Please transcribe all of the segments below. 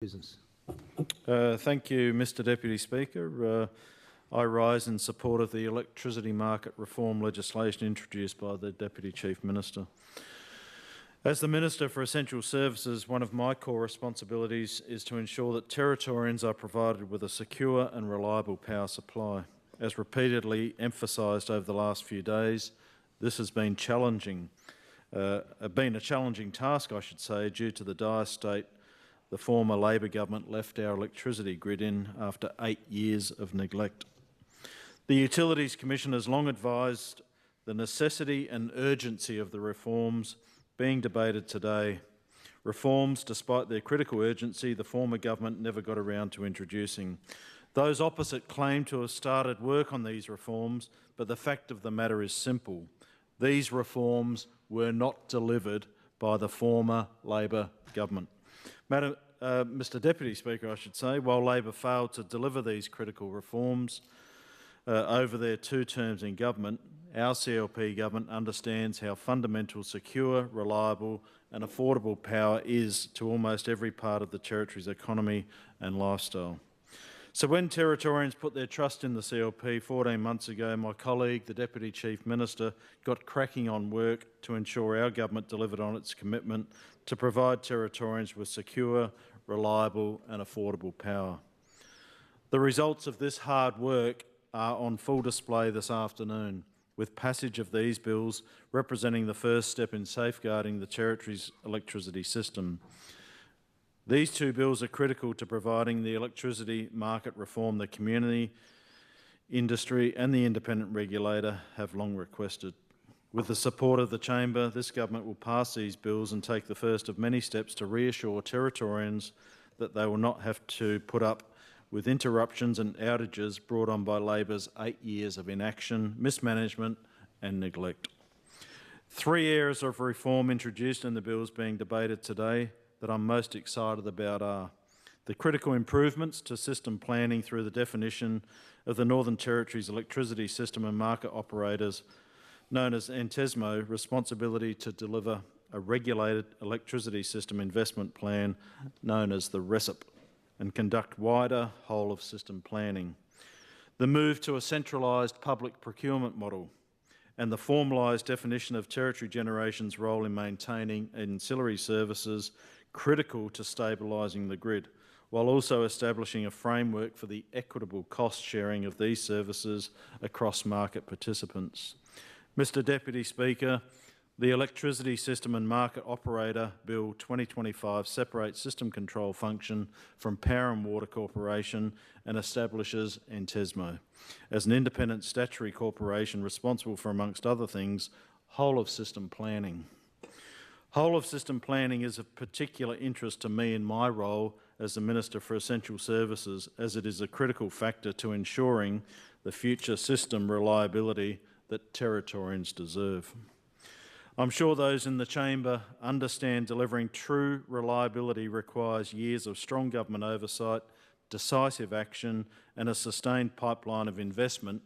Business. Thank you, Mr Deputy Speaker. I rise in support of the electricity market reform legislation introduced by the Deputy Chief Minister. As the Minister for Essential Services, one of my core responsibilities is to ensure that Territorians are provided with a secure and reliable power supply. As repeatedly emphasised over the last few days, this has been a challenging task, I should say, due to the dire state the former Labor government left our electricity grid in after 8 years of neglect. The Utilities Commission has long advised the necessity and urgency of the reforms being debated today. Reforms, despite their critical urgency, the former government never got around to introducing. Those opposite claim to have started work on these reforms, but the fact of the matter is simple. These reforms were not delivered by the former Labor government. Mr Deputy Speaker, I should say, while Labor failed to deliver these critical reforms over their 2 terms in government, our CLP government understands how fundamental, secure, reliable and affordable power is to almost every part of the Territory's economy and lifestyle. So when Territorians put their trust in the CLP 14 months ago, my colleague, the Deputy Chief Minister, got cracking on work to ensure our government delivered on its commitment to provide Territorians with secure, reliable and affordable power. The results of this hard work are on full display this afternoon, with passage of these bills representing the first step in safeguarding the Territory's electricity system. These 2 bills are critical to providing the electricity market reform the community, industry and the independent regulator have long requested. With the support of the Chamber, this government will pass these bills and take the first of many steps to reassure Territorians that they will not have to put up with interruptions and outages brought on by Labor's 8 years of inaction, mismanagement and neglect. 3 areas of reform introduced in the bills being debated today that I'm most excited about are the critical improvements to system planning through the definition of the Northern Territory's electricity system and market operators, known as NTESMO, responsibility to deliver a regulated electricity system investment plan, known as the RECIP, and conduct wider whole-of-system planning. The move to a centralised public procurement model and the formalised definition of Territory Generation's role in maintaining ancillary services critical to stabilising the grid, while also establishing a framework for the equitable cost sharing of these services across market participants. Mr Deputy Speaker, the Electricity System and Market Operator Bill 2025 separates system control function from Power and Water Corporation and establishes NTESMO as an independent statutory corporation responsible for, amongst other things, whole-of-system planning. Whole-of-system planning is of particular interest to me in my role as the Minister for Essential Services, as it is a critical factor to ensuring the future system reliability that Territorians deserve. I'm sure those in the Chamber understand delivering true reliability requires years of strong government oversight, decisive action and a sustained pipeline of investment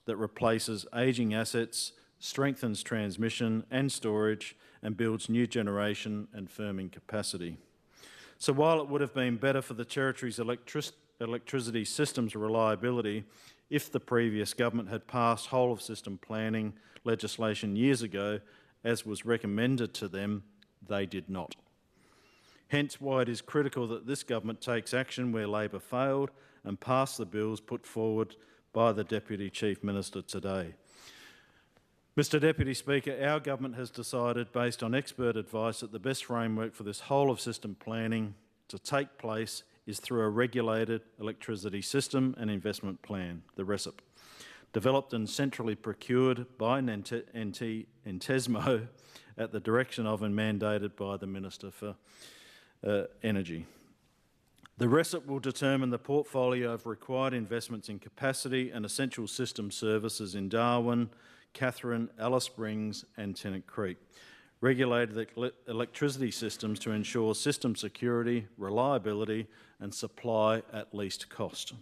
that replaces ageing assets, strengthens transmission and storage and builds new generation and firming capacity. So while it would have been better for the Territory's electricity system's reliability if the previous government had passed whole-of-system planning legislation years ago, as was recommended to them, they did not. Hence why it is critical that this government takes action where Labor failed and pass the bills put forward by the Deputy Chief Minister today. Mr Deputy Speaker, our government has decided, based on expert advice, that the best framework for this whole-of-system planning to take place is through a regulated electricity system and investment plan, the RECIP, developed and centrally procured by NTESMO at the direction of and mandated by the Minister for Energy. The RECIP will determine the portfolio of required investments in capacity and essential system services in Darwin, Katherine, Alice Springs and Tennant Creek, regulated electricity systems to ensure system security, reliability and supply at least cost.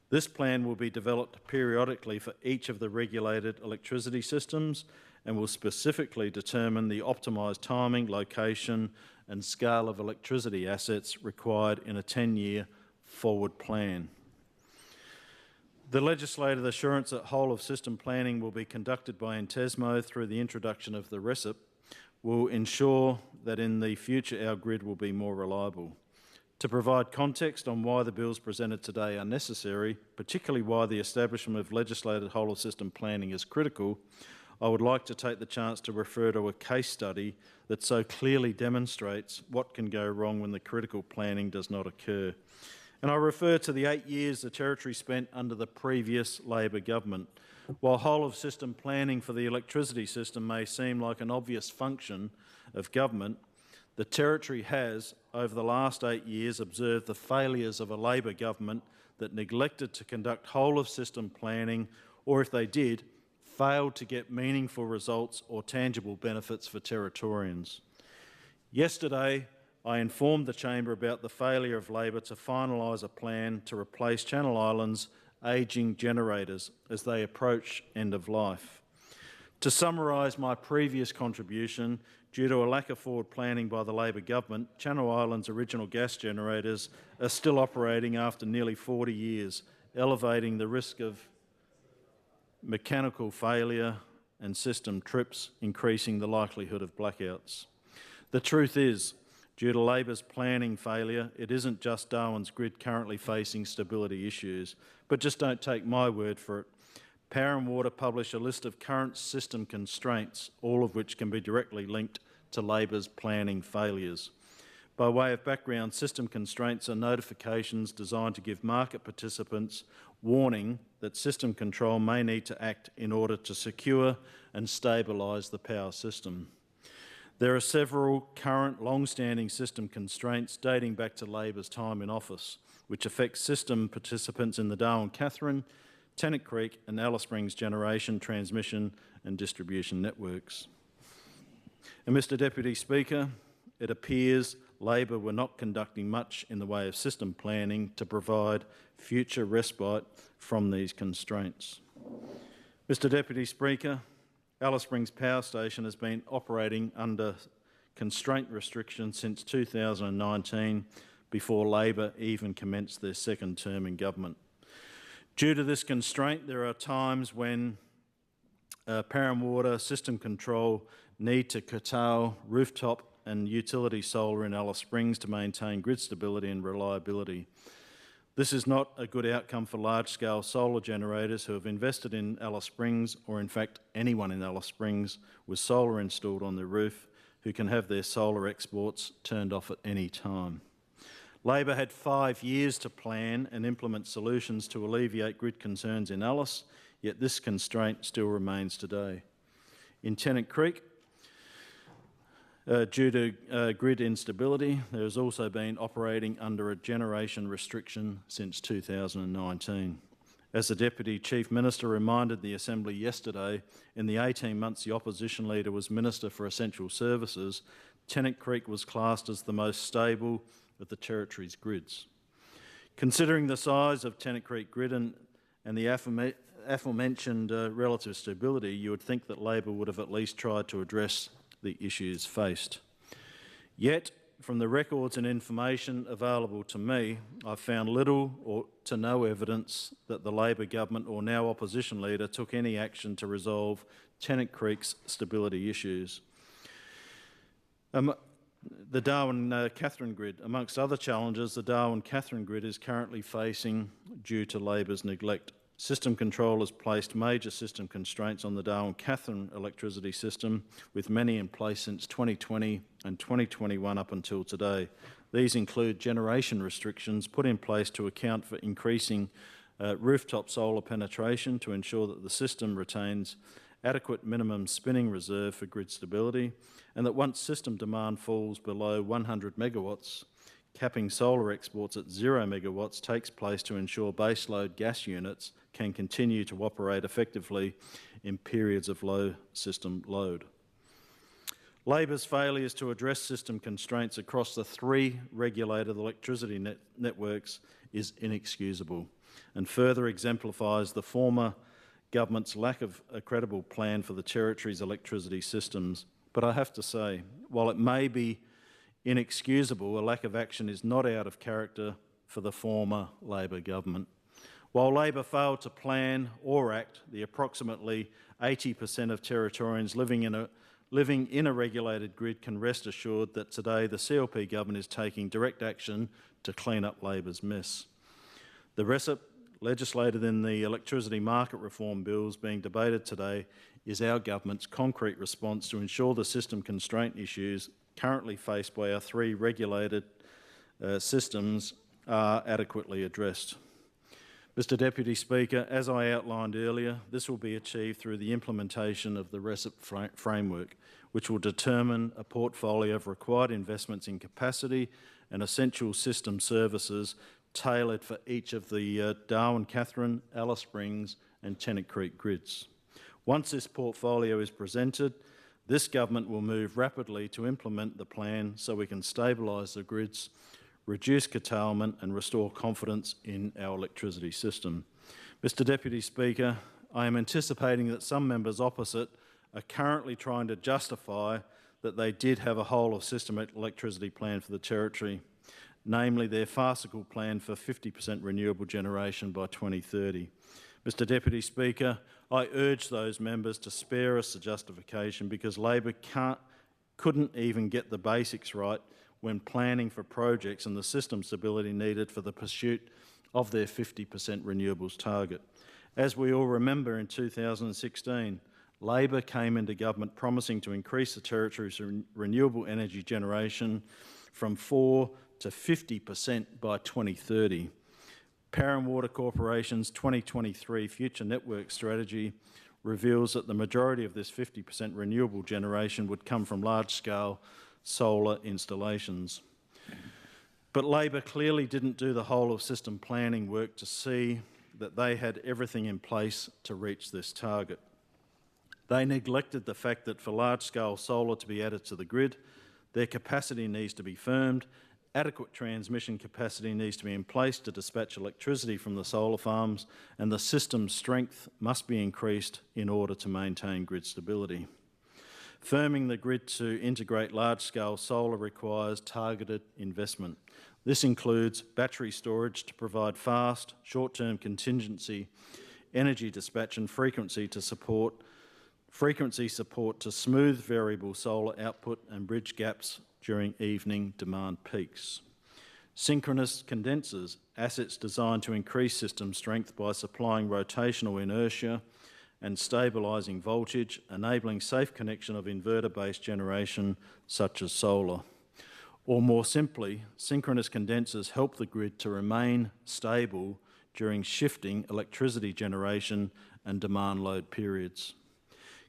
This plan will be developed periodically for each of the regulated electricity systems and will specifically determine the optimised timing, location and scale of electricity assets required in a 10-year forward plan. The legislated assurance that whole-of-system planning will be conducted by Intesmo through the introduction of the RECIP will ensure that in the future our grid will be more reliable. To provide context on why the bills presented today are necessary, particularly why the establishment of legislated whole-of-system planning is critical, I would like to take the chance to refer to a case study that so clearly demonstrates what can go wrong when the critical planning does not occur. And I refer to the 8 years the Territory spent under the previous Labor government. While whole-of-system planning for the electricity system may seem like an obvious function of government, the Territory has, over the last 8 years, observed the failures of a Labor government that neglected to conduct whole-of-system planning, or if they did, failed to get meaningful results or tangible benefits for Territorians. Yesterday, I informed the Chamber about the failure of Labor to finalise a plan to replace Channel Islands' ageing generators as they approach end of life. To summarise my previous contribution, due to a lack of forward planning by the Labor government, Channel Islands' original gas generators are still operating after nearly 40 years, elevating the risk of mechanical failure and system trips, increasing the likelihood of blackouts. The truth is, due to Labor's planning failure, it isn't just Darwin's grid currently facing stability issues, but just don't take my word for it. Power and Water publish a list of current system constraints, all of which can be directly linked to Labor's planning failures. By way of background, system constraints are notifications designed to give market participants warning that system control may need to act in order to secure and stabilise the power system. There are several current long-standing system constraints dating back to Labor's time in office, which affect system participants in the Darwin-Katherine, Tennant Creek and Alice Springs generation, transmission and distribution networks. And Mr Deputy Speaker, it appears Labor were not conducting much in the way of system planning to provide future respite from these constraints. Mr Deputy Speaker, Alice Springs Power Station has been operating under constraint restrictions since 2019, before Labor even commenced their second term in government. Due to this constraint, there are times when Power and Water system control need to curtail rooftop and utility solar in Alice Springs to maintain grid stability and reliability. This is not a good outcome for large-scale solar generators who have invested in Alice Springs, or in fact anyone in Alice Springs with solar installed on their roof who can have their solar exports turned off at any time. Labor had 5 years to plan and implement solutions to alleviate grid concerns in Alice, yet this constraint still remains today. In Tennant Creek, due to grid instability, there has also been operating under a generation restriction since 2019. As the Deputy Chief Minister reminded the Assembly yesterday, in the 18 months the Opposition Leader was Minister for Essential Services, Tennant Creek was classed as the most stable of the Territory's grids. Considering the size of Tennant Creek grid and the aforementioned relative stability, you would think that Labor would have at least tried to address the issues faced. Yet, from the records and information available to me, I've found little or to no evidence that the Labor government or now Opposition Leader took any action to resolve Tennant Creek's stability issues. The Darwin-Katherine grid, amongst other challenges, the Darwin-Katherine grid is currently facing due to Labor's neglect. System control has placed major system constraints on the Darwin-Katherine electricity system, with many in place since 2020 and 2021 up until today. These include generation restrictions put in place to account for increasing rooftop solar penetration to ensure that the system retains adequate minimum spinning reserve for grid stability, and that once system demand falls below 100 megawatts, capping solar exports at 0 megawatts takes place to ensure baseload gas units can continue to operate effectively in periods of low system load. Labor's failures to address system constraints across the 3 regulated electricity networks is inexcusable and further exemplifies the former government's lack of a credible plan for the Territory's electricity systems. But I have to say, while it may be inexcusable, a lack of action is not out of character for the former Labor government. While Labor failed to plan or act, the approximately 80% of Territorians living in a regulated grid can rest assured that today the CLP government is taking direct action to clean up Labor's mess. The recipe legislated in the electricity market reform bills being debated today is our government's concrete response to ensure the system constraint issues currently faced by our three regulated systems are adequately addressed. Mr Deputy Speaker, as I outlined earlier, this will be achieved through the implementation of the RECIP framework, which will determine a portfolio of required investments in capacity and essential system services tailored for each of the Darwin-Katherine, Alice Springs and Tennant Creek grids. Once this portfolio is presented, this government will move rapidly to implement the plan so we can stabilise the grids, reduce curtailment and restore confidence in our electricity system. Mr Deputy Speaker, I am anticipating that some members opposite are currently trying to justify that they did have a whole-of-system electricity plan for the Territory, namely their farcical plan for 50% renewable generation by 2030. Mr Deputy Speaker, I urge those members to spare us the justification because Labor couldn't even get the basics right when planning for projects and the system stability needed for the pursuit of their 50% renewables target. As we all remember, in 2016, Labor came into government promising to increase the Territory's renewable energy generation from 4 to 50% by 2030. Power and Water Corporation's 2023 Future Network Strategy reveals that the majority of this 50% renewable generation would come from large-scale solar installations. But Labor clearly didn't do the whole-of-system planning work to see that they had everything in place to reach this target. They neglected the fact that for large-scale solar to be added to the grid, their capacity needs to be firmed, adequate transmission capacity needs to be in place to dispatch electricity from the solar farms, and the system's strength must be increased in order to maintain grid stability. Firming the grid to integrate large-scale solar requires targeted investment. This includes battery storage to provide fast, short-term contingency, energy dispatch and frequency support to smooth variable solar output and bridge gaps during evening demand peaks. Synchronous condensers, assets designed to increase system strength by supplying rotational inertia and stabilising voltage, enabling safe connection of inverter-based generation such as solar. Or more simply, synchronous condensers help the grid to remain stable during shifting electricity generation and demand load periods.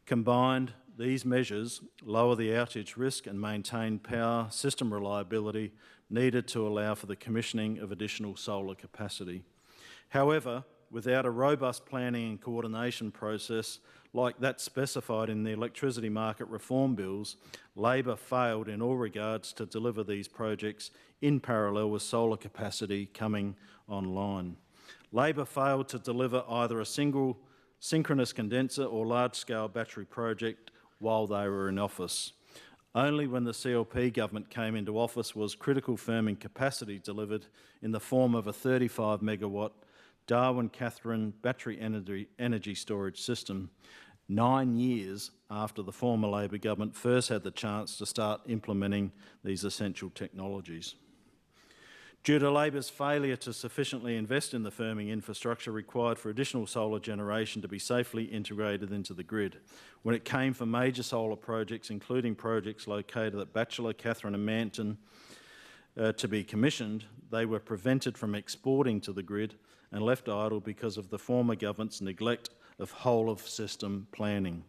Combined, these measures lower the outage risk and maintain power system reliability needed to allow for the commissioning of additional solar capacity. However, without a robust planning and coordination process like that specified in the electricity market reform bills, Labor failed in all regards to deliver these projects in parallel with solar capacity coming online. Labor failed to deliver either a single synchronous condenser or large-scale battery project while they were in office. Only when the CLP government came into office was critical firming capacity delivered in the form of a 35 megawatt Darwin-Katherine battery energy storage system, 9 years after the former Labor government first had the chance to start implementing these essential technologies. Due to Labor's failure to sufficiently invest in the firming infrastructure required for additional solar generation to be safely integrated into the grid, when it came for major solar projects, including projects located at Batchelor, Katherine and Manton, to be commissioned, they were prevented from exporting to the grid and left idle because of the former government's neglect of whole-of-system planning.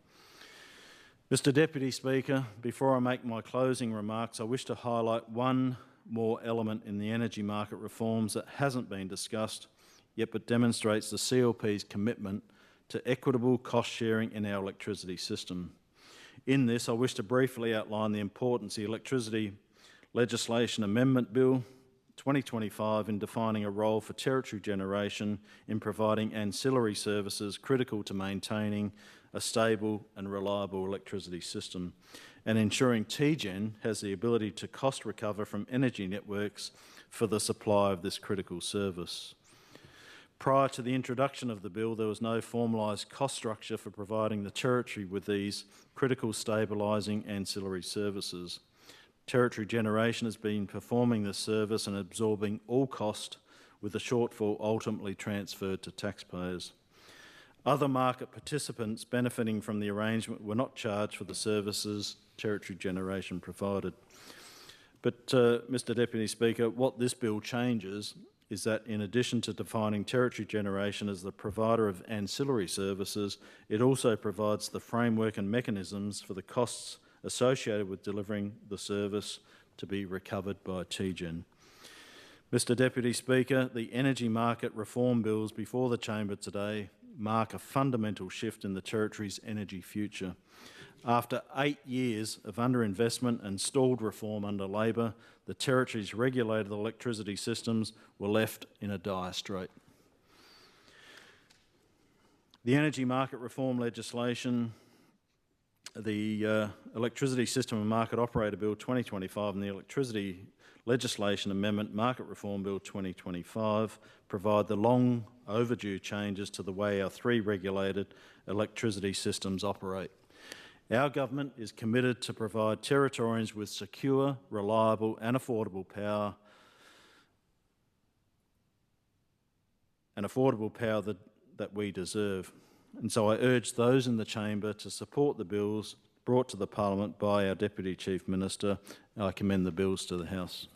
Mr Deputy Speaker, before I make my closing remarks, I wish to highlight one more element in the energy market reforms that hasn't been discussed yet but demonstrates the CLP's commitment to equitable cost sharing in our electricity system. In this, I wish to briefly outline the importance of the Electricity Legislation Amendment Bill 2025 in defining a role for Territory generation in providing ancillary services critical to maintaining a stable and reliable electricity system. and ensuring TGen has the ability to cost recover from energy networks for the supply of this critical service. Prior to the introduction of the bill, there was no formalised cost structure for providing the Territory with these critical stabilising ancillary services. Territory Generation has been performing this service and absorbing all cost, with the shortfall ultimately transferred to taxpayers. Other market participants benefiting from the arrangement were not charged for the services Territory Generation provided. But, Mr Deputy Speaker, what this bill changes is that in addition to defining Territory Generation as the provider of ancillary services, it also provides the framework and mechanisms for the costs associated with delivering the service to be recovered by TGen. Mr Deputy Speaker, the energy market reform bills before the Chamber today mark a fundamental shift in the Territory's energy future. After 8 years of underinvestment and stalled reform under Labor, the Territory's regulated electricity systems were left in a dire strait. The energy market reform legislation, the Electricity System and Market Operator Bill 2025 and the Electricity Legislation Amendment Market Reform Bill 2025 provide the long overdue changes to the way our three regulated electricity systems operate. Our government is committed to provide Territorians with secure, reliable and affordable power that we deserve. And so I urge those in the Chamber to support the bills brought to the Parliament by our Deputy Chief Minister. I commend the bills to the House.